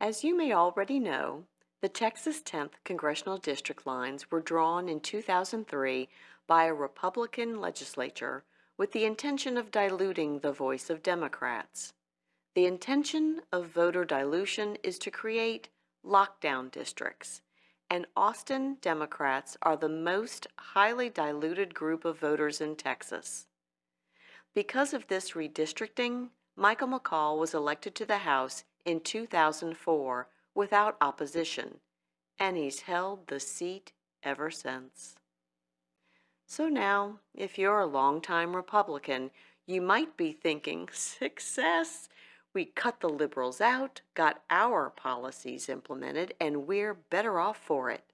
As you may already know, the Texas 10th congressional district lines were drawn in 2003 by a Republican legislature with the intention of diluting the voice of Democrats. The intention of voter dilution is to create lockdown districts, and Austin Democrats are the most highly diluted group of voters in Texas. Because of this redistricting, Michael McCaul was elected to the House in 2004 without opposition, and he's held the seat ever since. So now, if you're a longtime Republican, you might be thinking, success! We cut the liberals out, got our policies implemented, and we're better off for it.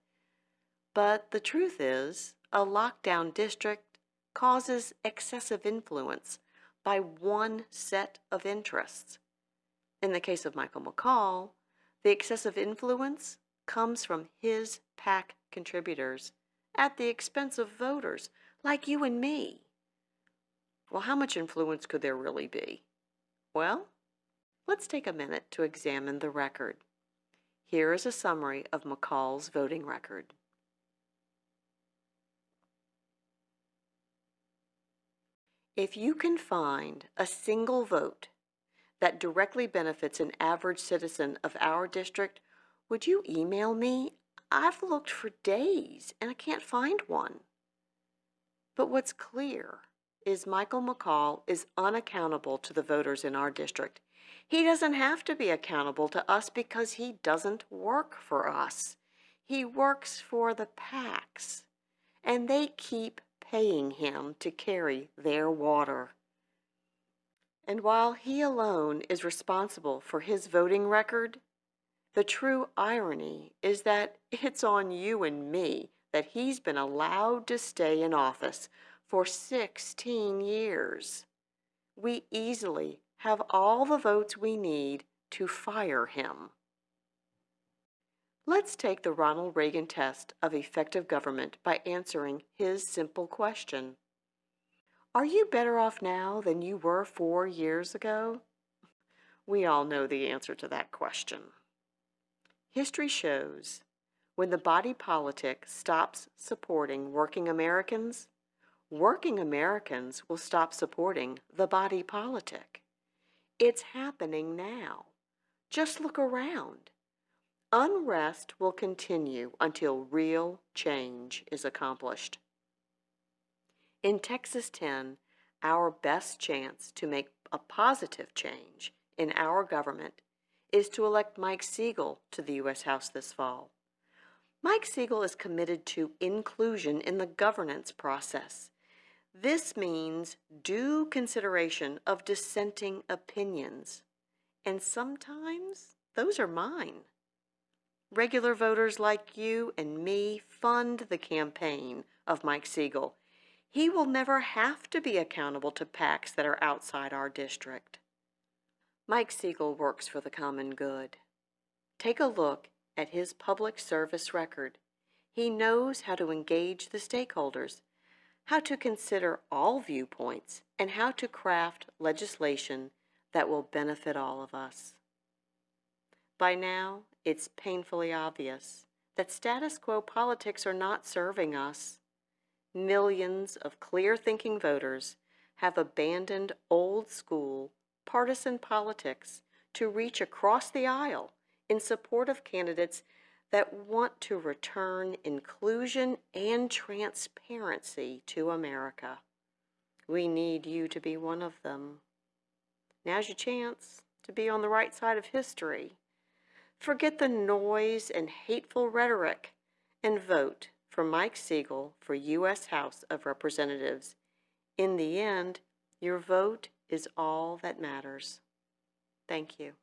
But the truth is, a lockdown district causes excessive influence by one set of interests. In the case of Michael McCaul, the excessive influence comes from his PAC contributors at the expense of voters like you and me. Well, how much influence could there really be? Well, let's take a minute to examine the record. Here is a summary of McCaul's voting record. If you can find a single vote that directly benefits an average citizen of our district, would you email me? I've looked for days and I can't find one. But what's clear is Michael McCaul is unaccountable to the voters in our district. He doesn't have to be accountable to us because he doesn't work for us. He works for the PACs, and they keep paying him to carry their water. And while he alone is responsible for his voting record, the true irony is that it's on you and me that he's been allowed to stay in office for 16 years. We easily have all the votes we need to fire him. Let's take the Ronald Reagan test of effective government by answering his simple question. Are you better off now than you were 4 years ago? We all know the answer to that question. History shows when the body politic stops supporting working Americans will stop supporting the body politic. It's happening now. Just look around. Unrest will continue until real change is accomplished. In Texas 10, our best chance to make a positive change in our government is to elect Mike Siegel to the U.S. House this fall. Mike Siegel is committed to inclusion in the governance process. This means due consideration of dissenting opinions, and sometimes those are mine. Regular voters like you and me fund the campaign of Mike Siegel. He will never have to be accountable to PACs that are outside our district. Mike Siegel works for the common good. Take a look at his public service record. He knows how to engage the stakeholders, how to consider all viewpoints, and how to craft legislation that will benefit all of us. By now, it's painfully obvious that status quo politics are not serving us. Millions of clear-thinking voters have abandoned old-school partisan politics to reach across the aisle in support of candidates that want to return inclusion and transparency to America. We need you to be one of them. Now's your chance to be on the right side of history. Forget the noise and hateful rhetoric and vote for Mike Siegel for U.S. House of Representatives. In the end, your vote is all that matters. Thank you.